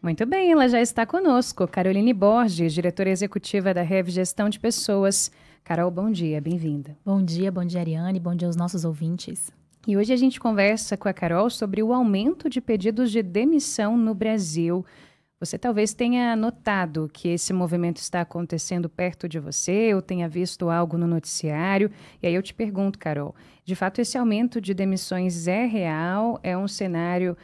Muito bem, ela já está conosco. Caroline Borges, diretora executiva da Rev Gestão de Pessoas. Carol, bom dia, bem-vinda. Bom dia, Ariane, bom dia aos nossos ouvintes. E hoje a gente conversa com a Carol sobre o aumento de pedidos de demissão no Brasil. Você talvez tenha notado que esse movimento está acontecendo perto de você ou tenha visto algo no noticiário. E aí eu te pergunto, Carol, de fato esse aumento de demissões é real? É um cenário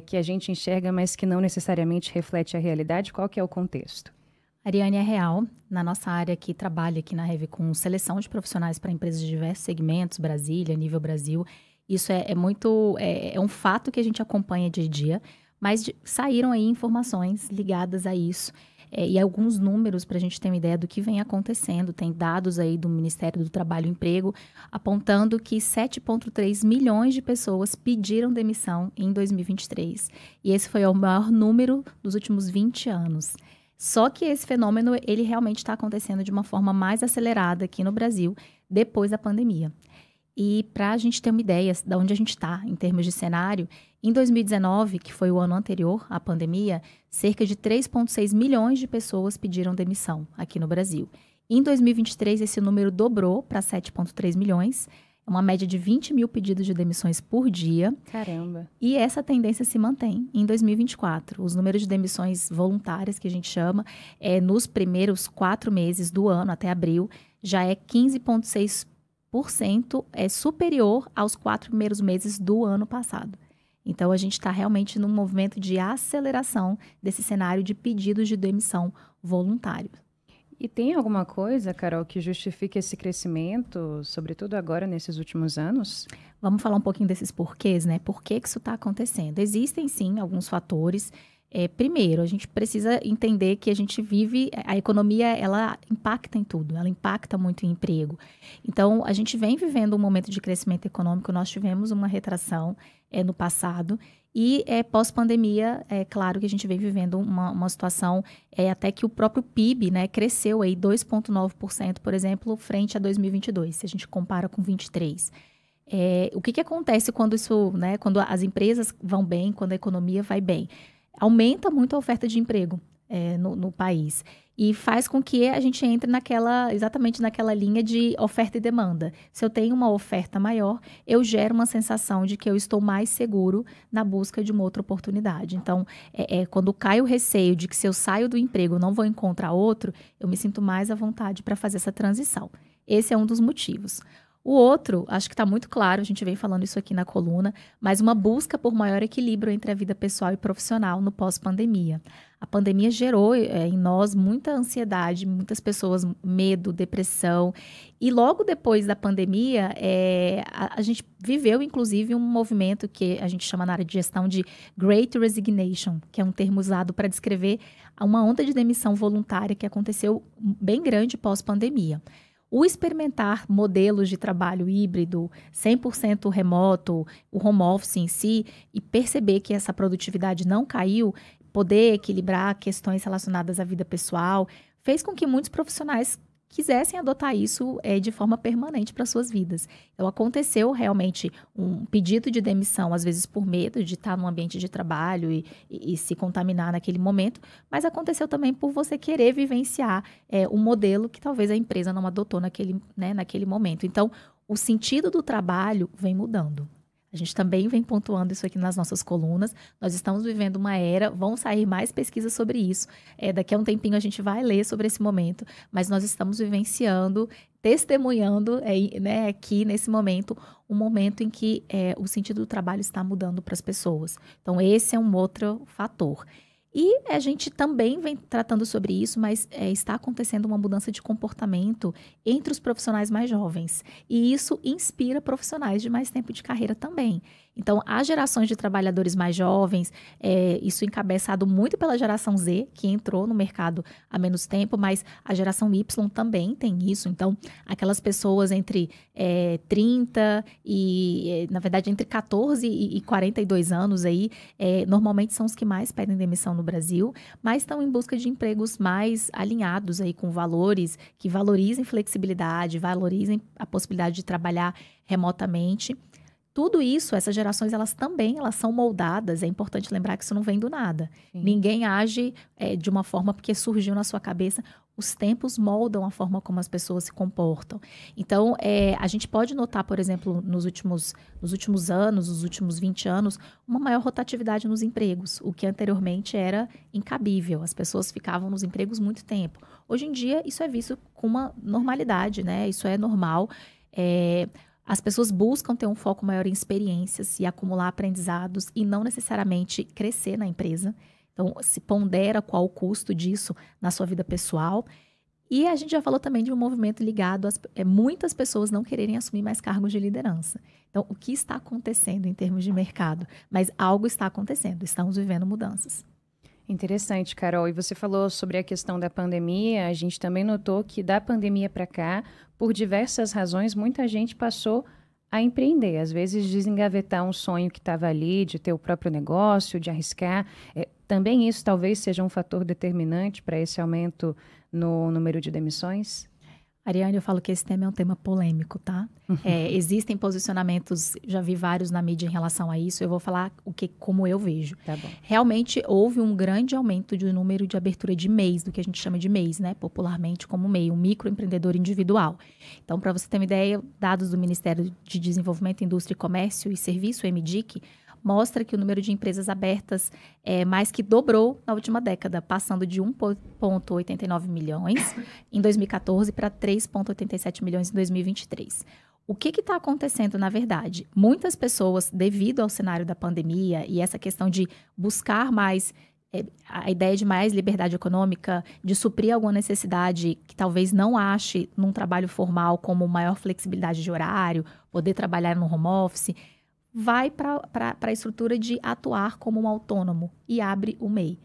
que a gente enxerga, mas que não necessariamente reflete a realidade? Qual que é o contexto? Ariane, é real. Na nossa área que trabalha aqui na Rev com seleção de profissionais para empresas de diversos segmentos, Brasília, nível Brasil, isso é um fato que a gente acompanha dia a dia. Mas saíram aí informações ligadas a isso e alguns números para a gente ter uma ideia do que vem acontecendo. Tem dados aí do Ministério do Trabalho e Emprego apontando que 7,3 milhões de pessoas pediram demissão em 2023. E esse foi o maior número dos últimos 20 anos. Só que esse fenômeno, ele realmente está acontecendo de uma forma mais acelerada aqui no Brasil depois da pandemia. E para a gente ter uma ideia de onde a gente está em termos de cenário, em 2019, que foi o ano anterior à pandemia, cerca de 3,6 milhões de pessoas pediram demissão aqui no Brasil. Em 2023, esse número dobrou para 7,3 milhões, uma média de 20 mil pedidos de demissões por dia. Caramba! E essa tendência se mantém em 2024. Os números de demissões voluntárias, que a gente chama, nos primeiros 4 meses do ano, até abril, já é 15,6% superior aos 4 primeiros meses do ano passado. Então, a gente está realmente num movimento de aceleração desse cenário de pedidos de demissão voluntário. E tem alguma coisa, Carol, que justifique esse crescimento, sobretudo agora, nesses últimos anos? Vamos falar um pouquinho desses porquês, né? Por que isso está acontecendo? Existem, sim, alguns fatores. Primeiro, a gente precisa entender que a gente vive, a economia, ela impacta em tudo, ela impacta muito em emprego. Então, a gente vem vivendo um momento de crescimento econômico, nós tivemos uma retração no passado e pós-pandemia, claro que a gente vem vivendo uma situação até que o próprio PIB, né, cresceu aí 2,9%, por exemplo, frente a 2022, se a gente compara com 23. O que acontece quando isso, né, quando as empresas vão bem, quando a economia vai bem? Aumenta muito a oferta de emprego no país e faz com que a gente entre exatamente naquela linha de oferta e demanda. Se eu tenho uma oferta maior, eu gero uma sensação de que eu estou mais seguro na busca de uma outra oportunidade. Então, quando cai o receio de que se eu saio do emprego eu não vou encontrar outro, eu me sinto mais à vontade para fazer essa transição. Esse é um dos motivos. O outro, acho que está muito claro, a gente vem falando isso aqui na coluna, mas uma busca por maior equilíbrio entre a vida pessoal e profissional no pós-pandemia. A pandemia gerou em nós muita ansiedade, muitas pessoas, medo, depressão. E logo depois da pandemia, a gente viveu, inclusive, um movimento que a gente chama na área de gestão de Great Resignation, que é um termo usado para descrever uma onda de demissão voluntária que aconteceu bem grande pós-pandemia. O experimentar modelos de trabalho híbrido, 100% remoto, o home office em si, e perceber que essa produtividade não caiu, poder equilibrar questões relacionadas à vida pessoal, fez com que muitos profissionais quisessem adotar isso de forma permanente para suas vidas. Então, aconteceu realmente um pedido de demissão, às vezes por medo de estar num ambiente de trabalho e se contaminar naquele momento, mas aconteceu também por você querer vivenciar um modelo que talvez a empresa não adotou naquele momento. Então, o sentido do trabalho vem mudando. A gente também vem pontuando isso aqui nas nossas colunas. Nós estamos vivendo uma era, vão sair mais pesquisas sobre isso. Daqui a um tempinho a gente vai ler sobre esse momento, mas nós estamos vivenciando, testemunhando aqui nesse momento, um momento em que o sentido do trabalho está mudando para as pessoas. Então, esse é um outro fator. E a gente também vem tratando sobre isso, mas está acontecendo uma mudança de comportamento entre os profissionais mais jovens. E isso inspira profissionais de mais tempo de carreira também. Então, as gerações de trabalhadores mais jovens, isso encabeçado muito pela geração Z, que entrou no mercado há menos tempo, mas a geração Y também tem isso. Então, aquelas pessoas entre 30 e, na verdade, entre 14 e 42 anos aí, normalmente são os que mais pedem demissão no Brasil, mas estão em busca de empregos mais alinhados aí com valores que valorizem flexibilidade, valorizem a possibilidade de trabalhar remotamente. tudo isso, essas gerações, elas são moldadas. É importante lembrar que isso não vem do nada. Sim. Ninguém age de uma forma porque surgiu na sua cabeça. Os tempos moldam a forma como as pessoas se comportam. Então, a gente pode notar, por exemplo, nos últimos anos, nos últimos 20 anos, uma maior rotatividade nos empregos, o que anteriormente era incabível. As pessoas ficavam nos empregos muito tempo. Hoje em dia, isso é visto com uma normalidade, né? Isso é normal. As pessoas buscam ter um foco maior em experiências e acumular aprendizados e não necessariamente crescer na empresa. Então, se pondera qual o custo disso na sua vida pessoal. E a gente já falou também de um movimento ligado a muitas pessoas não quererem assumir mais cargos de liderança. Então, o que está acontecendo em termos de mercado? Mas algo está acontecendo, estamos vivendo mudanças. Interessante, Carol. E você falou sobre a questão da pandemia. A gente também notou que da pandemia para cá, por diversas razões, muita gente passou a empreender. Às vezes, desengavetar um sonho que estava ali, de ter o próprio negócio, de arriscar. Também isso talvez seja um fator determinante para esse aumento no número de demissões? Ariane, eu falo que esse tema é um tema polêmico, tá? Existem posicionamentos, já vi vários na mídia em relação a isso, eu vou falar como eu vejo. Tá bom. Realmente houve um grande aumento do número de abertura de MEIs, do que a gente chama de MEIs, né? Popularmente como MEI, um microempreendedor individual. Então, para você ter uma ideia, dados do Ministério de Desenvolvimento, Indústria, Comércio e Serviço, o MDIC, mostra que o número de empresas abertas mais que dobrou na última década, passando de 1,89 milhões em 2014 para 3,87 milhões em 2023. O que está acontecendo, na verdade? Muitas pessoas, devido ao cenário da pandemia e essa questão de buscar mais, a ideia de mais liberdade econômica, de suprir alguma necessidade que talvez não ache num trabalho formal, como maior flexibilidade de horário, poder trabalhar no home office, vai para a estrutura de atuar como um autônomo e abre o MEI.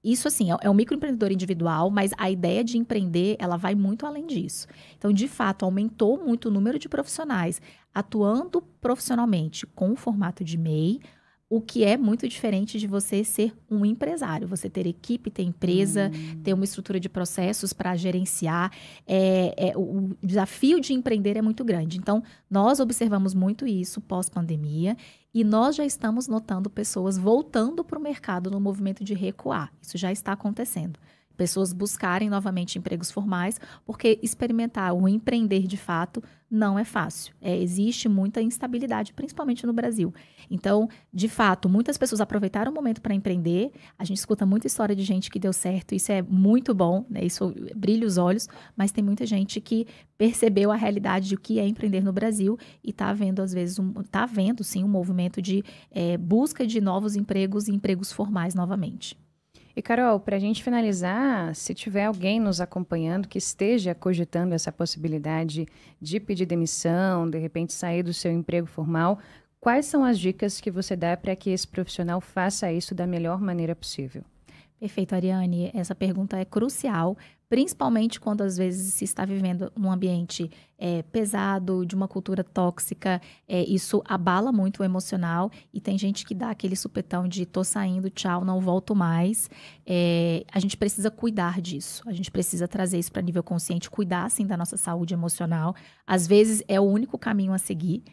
Isso, assim, é um microempreendedor individual, mas a ideia de empreender, ela vai muito além disso. Então, de fato, aumentou muito o número de profissionais atuando profissionalmente com o formato de MEI, o que é muito diferente de você ser um empresário. Você ter equipe, ter empresa, ter uma estrutura de processos para gerenciar. O desafio de empreender é muito grande. Então, nós observamos muito isso pós-pandemia e nós já estamos notando pessoas voltando para o mercado no movimento de recuar. Isso já está acontecendo. Pessoas buscarem novamente empregos formais, porque experimentar ou empreender de fato não é fácil. Existe muita instabilidade, principalmente no Brasil. Então, de fato, muitas pessoas aproveitaram o momento para empreender. A gente escuta muita história de gente que deu certo, isso é muito bom, né? Isso brilha os olhos, mas tem muita gente que percebeu a realidade de o que é empreender no Brasil e está vendo, às vezes, está vendo, sim, um movimento de busca de novos empregos e empregos formais novamente. E, Carol, para a gente finalizar, se tiver alguém nos acompanhando que esteja cogitando essa possibilidade de pedir demissão, de repente sair do seu emprego formal, quais são as dicas que você dá para que esse profissional faça isso da melhor maneira possível? Perfeito, Ariane. Essa pergunta é crucial, principalmente quando às vezes se está vivendo num ambiente pesado, de uma cultura tóxica. Isso abala muito o emocional e tem gente que dá aquele supetão de tô saindo, tchau, não volto mais. A gente precisa cuidar disso, a gente precisa trazer isso para nível consciente, cuidar, sim, da nossa saúde emocional. Às vezes é o único caminho a seguir.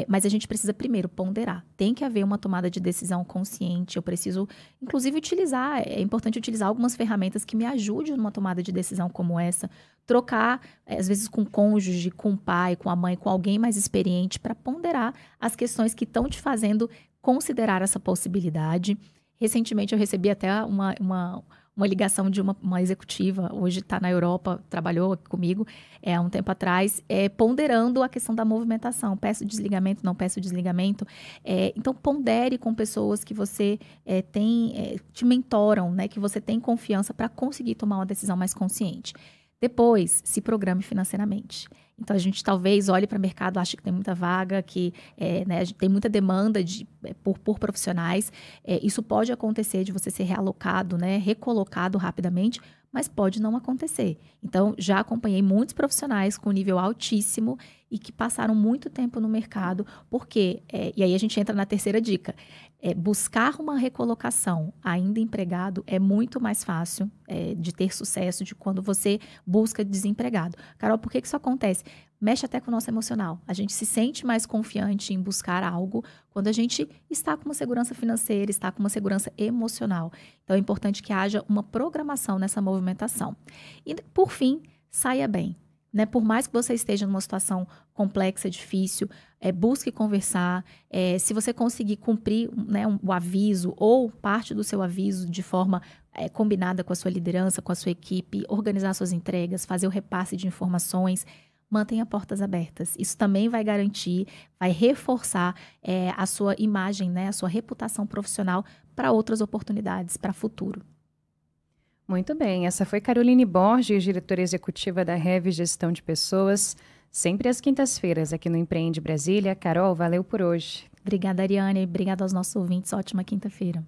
Mas a gente precisa primeiro ponderar. Tem que haver uma tomada de decisão consciente. Eu preciso, inclusive, é importante utilizar algumas ferramentas que me ajudem numa tomada de decisão como essa. Trocar, às vezes, com o cônjuge, com o pai, com a mãe, com alguém mais experiente para ponderar as questões que estão te fazendo considerar essa possibilidade. Recentemente, eu recebi até uma ligação de uma executiva, hoje está na Europa, trabalhou comigo há um tempo atrás, ponderando a questão da movimentação. Peço desligamento, não peço desligamento. Então, pondere com pessoas que você te mentoram, né, que você tem confiança para conseguir tomar uma decisão mais consciente. Depois, se programe financeiramente. Então, a gente talvez olhe para o mercado, ache que tem muita vaga, que a gente tem muita demanda por profissionais. Isso pode acontecer de você ser realocado, né, recolocado rapidamente, mas pode não acontecer. Então, já acompanhei muitos profissionais com nível altíssimo e que passaram muito tempo no mercado, porque, e aí a gente entra na terceira dica, buscar uma recolocação ainda empregado é muito mais fácil de ter sucesso de quando você busca desempregado. Carol, por que isso acontece? Mexe até com o nosso emocional. A gente se sente mais confiante em buscar algo quando a gente está com uma segurança financeira, está com uma segurança emocional. Então, é importante que haja uma programação nessa movimentação. E, por fim, saia bem. Né? Por mais que você esteja numa situação complexa, difícil, busque conversar. Se você conseguir cumprir, né, o aviso ou parte do seu aviso de forma combinada com a sua liderança, com a sua equipe, organizar suas entregas, fazer o repasse de informações, mantenha portas abertas. Isso também vai garantir, vai reforçar a sua imagem, né, a sua reputação profissional para outras oportunidades, para o futuro. Muito bem, essa foi Caroline Borges, diretora executiva da Rev Gestão de Pessoas, sempre às quintas-feiras aqui no Empreende Brasília. Carol, valeu por hoje. Obrigada, Ariane, obrigada aos nossos ouvintes, ótima quinta-feira.